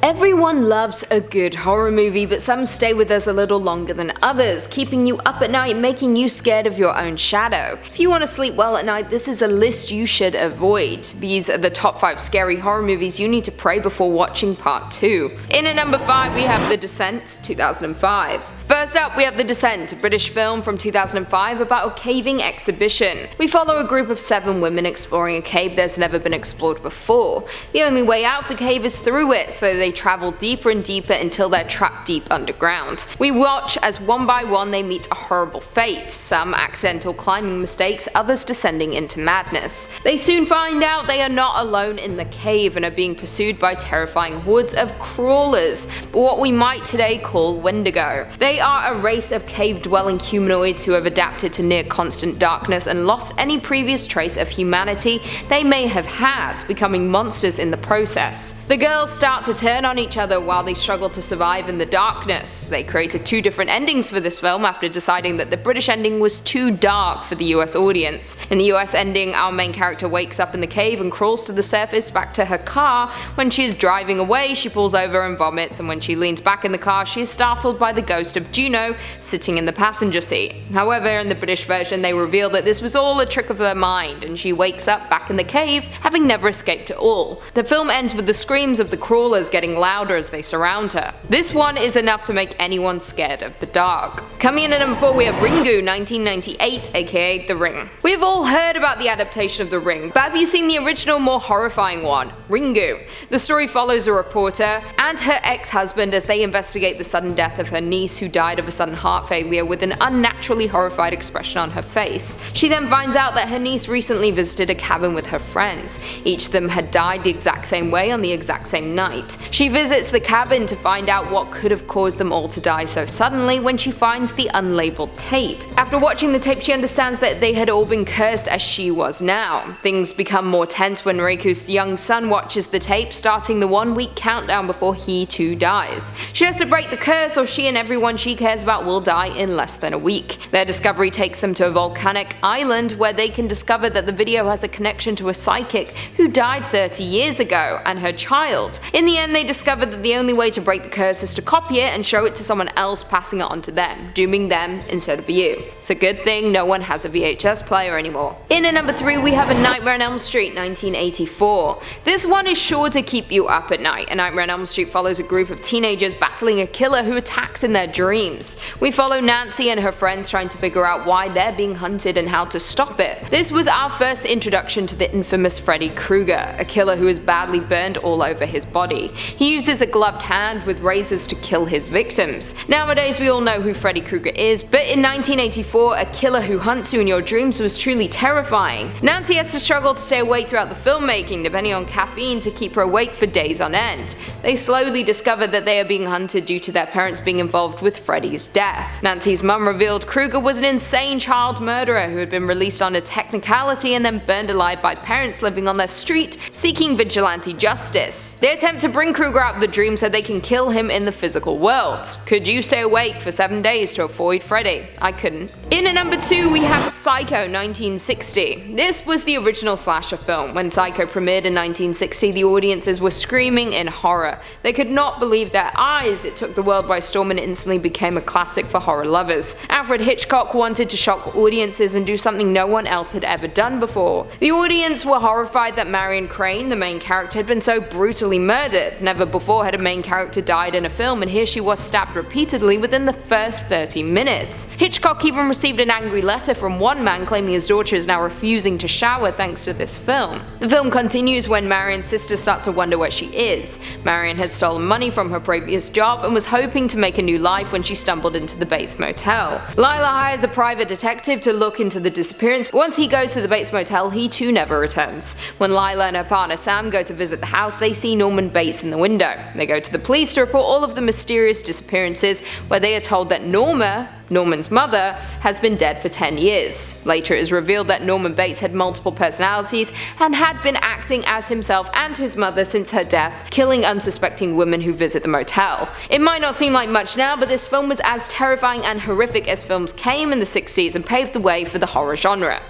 Everyone loves a good horror movie, but some stay with us a little longer than others, keeping you up at night, making you scared of your own shadow. If you want to sleep well at night, this is a list you should avoid. These are the top 5 scary horror movies you need to pray before watching part 2. In at number 5 we have The Descent, 2005. First up, we have The Descent, a British film from 2005 about a caving exhibition. We follow a group of 7 women exploring a cave that's never been explored before. The only way out of the cave is through it, so they travel deeper and deeper until they're trapped deep underground. We watch as one by one they meet a horrible fate, some accidental climbing mistakes, others descending into madness. They soon find out they are not alone in the cave and are being pursued by terrifying hordes of crawlers, but what we might today call Wendigo. They are a race of cave-dwelling humanoids who have adapted to near-constant darkness and lost any previous trace of humanity they may have had, becoming monsters in the process. The girls start to turn on each other while they struggle to survive in the darkness. They created 2 different endings for this film after deciding that the British ending was too dark for the US audience. In the US ending, our main character wakes up in the cave and crawls to the surface back to her car. When she is driving away, she pulls over and vomits, and when she leans back in the car, she is startled by the ghost of Juno sitting in the passenger seat. However, in the British version they reveal that this was all a trick of their mind, and she wakes up back in the cave, having never escaped at all. The film ends with the screams of the crawlers getting louder as they surround her. This one is enough to make anyone scared of the dark. Coming in at number 4 we have Ringu, 1998, aka The Ring. We have all heard about the adaptation of The Ring, but have you seen the original, more horrifying one, Ringu? The story follows a reporter and her ex-husband as they investigate the sudden death of her niece, who died of a sudden heart failure with an unnaturally horrified expression on her face. She then finds out that her niece recently visited a cabin with her friends. Each of them had died the exact same way on the exact same night. She visits the cabin to find out what could have caused them all to die so suddenly when she finds the unlabeled tape. After watching the tape, she understands that they had all been cursed as she was now. Things become more tense when Reiku's young son watches the tape, starting the 1-week countdown before he too dies. She has to break the curse or she and everyone she cares about will die in less than a week. Their discovery takes them to a volcanic island where they can discover that the video has a connection to a psychic who died 30 years ago and her child. In the end, they discover that the only way to break the curse is to copy it and show it to someone else, passing it on to them, dooming them instead of you. It's a good thing no one has a VHS player anymore. In at number 3 we have A Nightmare on Elm Street, 1984. This one is sure to keep you up at night. A Nightmare on Elm Street follows a group of teenagers battling a killer who attacks in their dreams. We follow Nancy and her friends trying to figure out why they're being hunted and how to stop it. This was our first introduction to the infamous Freddy Krueger, a killer who is badly burned all over his body. He uses a gloved hand with razors to kill his victims. Nowadays we all know who Freddy Krueger is, but in 1984 a killer who hunts you in your dreams was truly terrifying. Nancy has to struggle to stay awake throughout the filmmaking, depending on caffeine to keep her awake for days on end. They slowly discover that they are being hunted due to their parents being involved with Freddy's death. Nancy's mum revealed Krueger was an insane child murderer who had been released on a technicality and then burned alive by parents living on their street seeking vigilante justice. They attempt to bring Krueger out of the dream so they can kill him in the physical world. Could you stay awake for 7 days to avoid Freddy? I couldn't. In at number 2 we have Psycho, 1960. This was the original slasher film. When Psycho premiered in 1960, the audiences were screaming in horror. They could not believe their eyes. It took the world by storm and instantly became a classic for horror lovers. Alfred Hitchcock wanted to shock audiences and do something no one else had ever done before. The audience were horrified that Marion Crane, the main character, had been so brutally murdered. Never before had a main character died in a film, and here she was stabbed repeatedly within the first 30 minutes. Hitchcock even received an angry letter from one man claiming his daughter is now refusing to shower thanks to this film. The film continues when Marion's sister starts to wonder where she is. Marion had stolen money from her previous job and was hoping to make a new life when she stumbled into the Bates Motel. Lila hires a private detective to look into the disappearance, but once he goes to the Bates Motel, he too never returns. When Lila and her partner Sam go to visit the house, they see Norman Bates in the window. They go to the police to report all of the mysterious disappearances, where they are told that Norman's mother, has been dead for 10 years. Later it is revealed that Norman Bates had multiple personalities and had been acting as himself and his mother since her death, killing unsuspecting women who visit the motel. It might not seem like much now, but this film was as terrifying and horrific as films came in the 60s and paved the way for the horror genre.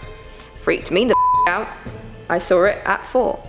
Freaked me the out. I saw it at 4.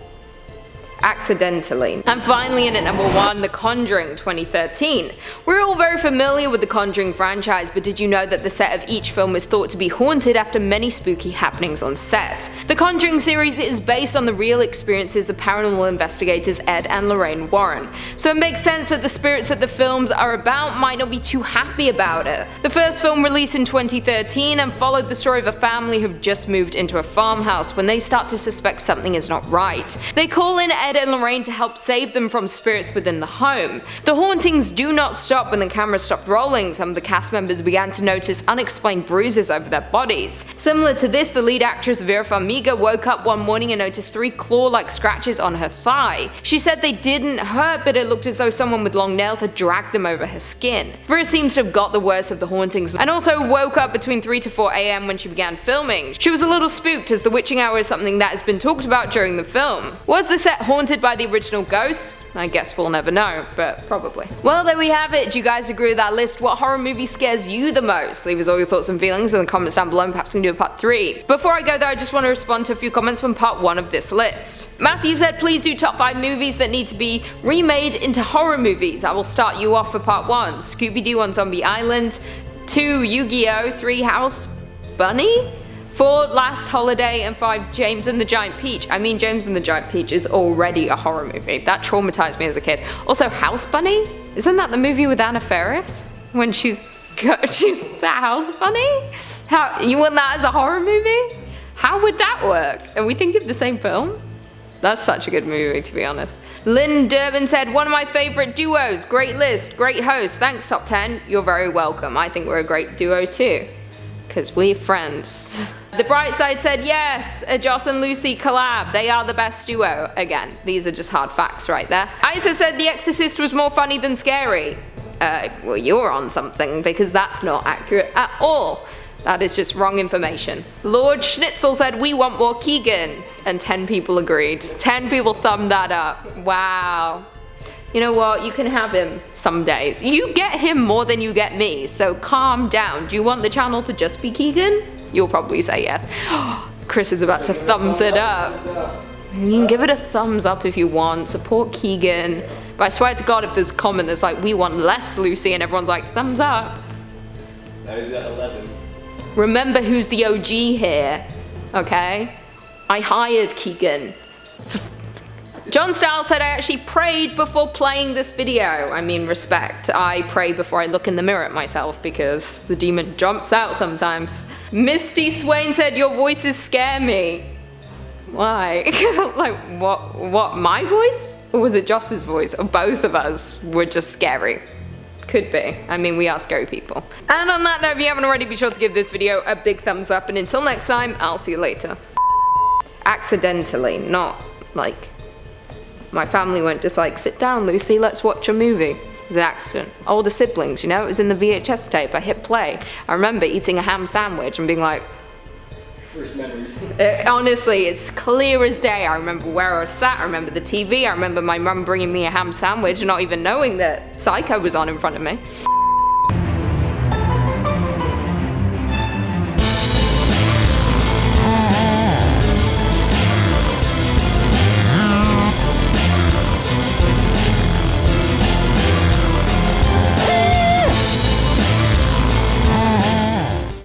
Accidentally. And finally in at number 1, The Conjuring 2013. We're all very familiar with the Conjuring franchise, but did you know that the set of each film is thought to be haunted after many spooky happenings on set? The Conjuring series is based on the real experiences of paranormal investigators Ed and Lorraine Warren, so it makes sense that the spirits that the films are about might not be too happy about it. The first film released in 2013 and followed the story of a family who've just moved into a farmhouse when they start to suspect something is not right. They call in Ed and Lorraine to help save them from spirits within the home. The hauntings do not stop when the camera stopped rolling. Some of the cast members began to notice unexplained bruises over their bodies. Similar to this, the lead actress Vera Farmiga woke up one morning and noticed 3 claw-like scratches on her thigh. She said they didn't hurt, but it looked as though someone with long nails had dragged them over her skin. Vera seems to have got the worst of the hauntings and also woke up between 3 to 4 AM when she began filming. She was a little spooked, as the witching hour is something that has been talked about during the film. Was the set haunted by the original ghosts? I guess we'll never know, but probably. Well, there we have it. Do you guys agree with that list? What horror movie scares you the most? Leave us all your thoughts and feelings in the comments down below, and perhaps we can do a part 3. Before I go though, I just want to respond to a few comments from part 1 of this list. Matthew said, please do top 5 movies that need to be remade into horror movies. I will start you off for part 1. Scooby-Doo on Zombie Island. 2. Yu-Gi-Oh! 3. House Bunny. 4. Last Holiday, and 5. James and the Giant Peach. I mean, James and the Giant Peach is already a horror movie. That traumatized me as a kid. Also, House Bunny? Isn't that the movie with Anna Faris? When she's the House Bunny? How, you want that as a horror movie? How would that work? Are we thinking of the same film? That's such a good movie, to be honest. Lynn Durbin said, one of my favorite duos. Great list, great host. Thanks, Top 10. You're very welcome. I think we're a great duo too. Because we're friends. The Bright Side said yes, a Joss and Lucy collab. They are the best duo. Again, these are just hard facts right there. Isa said The Exorcist was more funny than scary. Well, you're on something, because that's not accurate at all. That is just wrong information. Lord Schnitzel said we want more Keegan, and 10 people agreed. 10 people thumbed that up. Wow. You know what, you can have him some days. You get him more than you get me, so calm down. Do you want the channel to just be Keegan? You'll probably say yes. Chris is about to thumbs it up. You can give it a thumbs up if you want, support Keegan. But I swear to God, if there's a comment that's like, we want less Lucy, and everyone's like, thumbs up. Now he's at 11. Remember who's the OG here, okay? I hired Keegan. So John Stiles said I actually prayed before playing this video. I mean, respect. I pray before I look in the mirror at myself because the demon jumps out sometimes. Misty Swain said your voices scare me. Why? Like, what, my voice? Or was it Joss's voice? Or both of us were just scary. Could be. I mean, we are scary people. And on that note, if you haven't already, be sure to give this video a big thumbs up, and until next time, I'll see you later. Accidentally, not like my family went just like, sit down Lucy, let's watch a movie. It was an accident. Older siblings, you know, it was in the VHS tape. I hit play. I remember eating a ham sandwich and being like, first memories. Honestly, it's clear as day. I remember where I was sat, I remember the TV, I remember my mum bringing me a ham sandwich and not even knowing that Psycho was on in front of me.